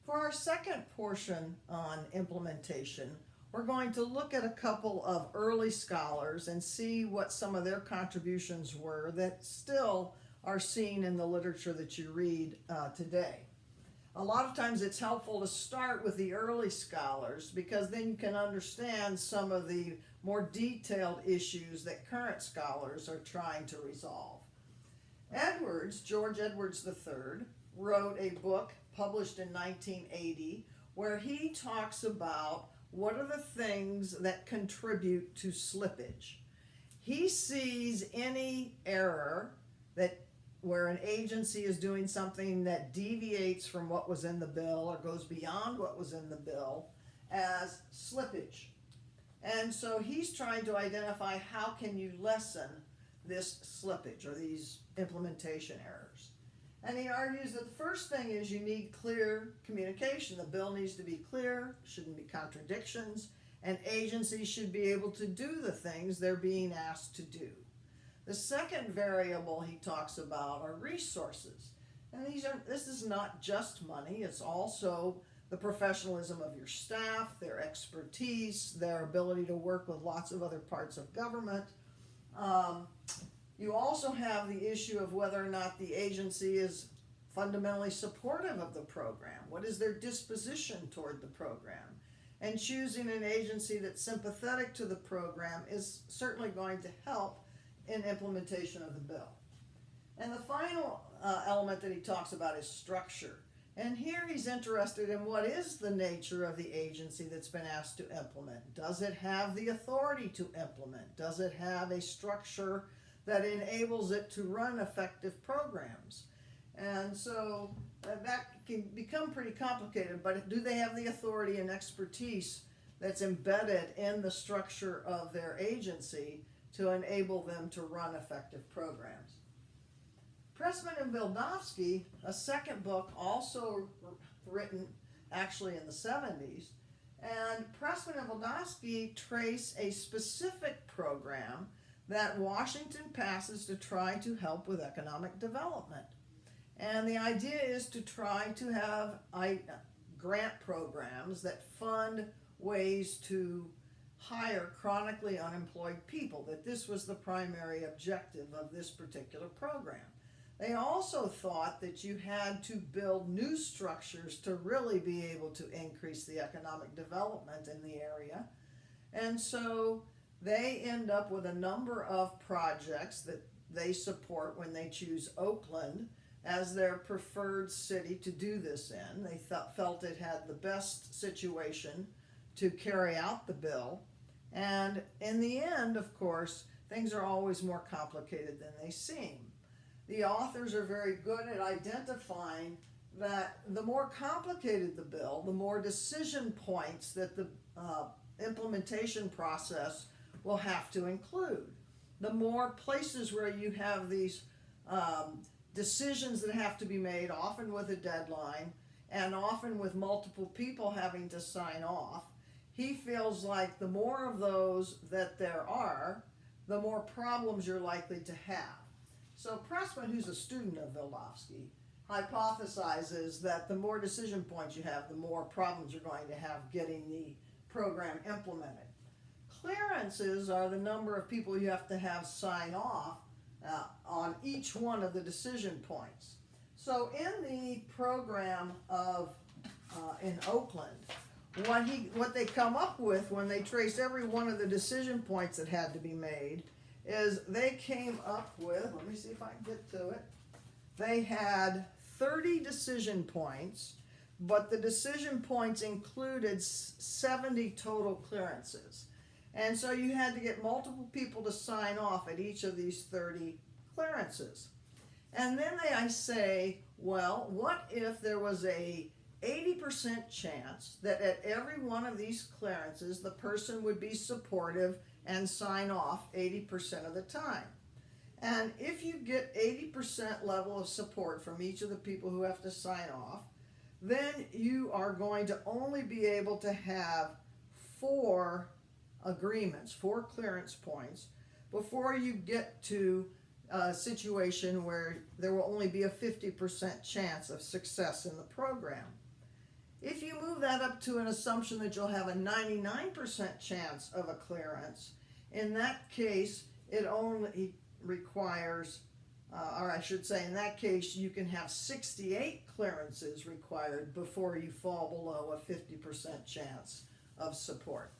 For our second portion on implementation, we're going to look at a couple of early scholars and see what some of their contributions were that still are seen in the literature that you read today. A lot of times it's helpful to start with the early scholars because then you can understand some of the more detailed issues that current scholars are trying to resolve. Edwards, George Edwards III, wrote a book published in 1980 where he talks about what are the things that contribute to slippage. He sees any error that where an agency is doing something that deviates from what was in the bill or goes beyond what was in the bill as slippage. And so he's trying to identify how can you lessen this slippage or these implementation errors. And he argues that the first thing is you need clear communication. The bill needs to be clear, shouldn't be contradictions, and agencies should be able to do the things they're being asked to do. The second variable he talks about are resources. And this is not just money, it's also the professionalism of your staff, their expertise, their ability to work with lots of other parts of government. You also have the issue of whether or not the agency is fundamentally supportive of the program. What is their disposition toward the program? And choosing an agency that's sympathetic to the program is certainly going to help in implementation of the bill. And the final element that he talks about is structure. And here he's interested in what is the nature of the agency that's been asked to implement. Does it have the authority to implement? Does it have a structure that enables it to run effective programs? And so that can become pretty complicated, but do they have the authority and expertise that's embedded in the structure of their agency to enable them to run effective programs? Pressman and Vildovsky, a second book also written actually in the 70s, and Pressman and Vildovsky trace a specific program that Washington passes to try to help with economic development. And the idea is to try to have grant programs that fund ways to hire chronically unemployed people, that this was the primary objective of this particular program. They also thought that you had to build new structures to really be able to increase the economic development in the area. And so they end up with a number of projects that they support when they choose Oakland as their preferred city to do this in. They felt it had the best situation to carry out the bill. And in the end, of course, things are always more complicated than they seem. The authors are very good at identifying that the more complicated the bill, the more decision points that the implementation process will have to include. The more places where you have these decisions that have to be made, often with a deadline, and often with multiple people having to sign off, he feels like the more of those that there are, the more problems you're likely to have. So Pressman, who's a student of Vildovsky, hypothesizes that the more decision points you have, the more problems you're going to have getting the program implemented. Clearances are the number of people you have to have sign off on each one of the decision points. So in the program of in Oakland, what they come up with when they trace every one of the decision points that had to be made is they came up with, let me see if I can get to it, they had 30 decision points, but the decision points included 70 total clearances. And so you had to get multiple people to sign off at each of these 30 clearances. And then I say, well, what if there was a 80% chance that at every one of these clearances the person would be supportive and sign off 80% of the time? And if you get 80% level of support from each of the people who have to sign off, then you are going to only be able to have 4 agreements, 4 clearance points, before you get to a situation where there will only be a 50% chance of success in the program. If you move that up to an assumption that you'll have a 99% chance of a clearance, in that case, it only requires, or I should say, in that case, you can have 68 clearances required before you fall below a 50% chance of support.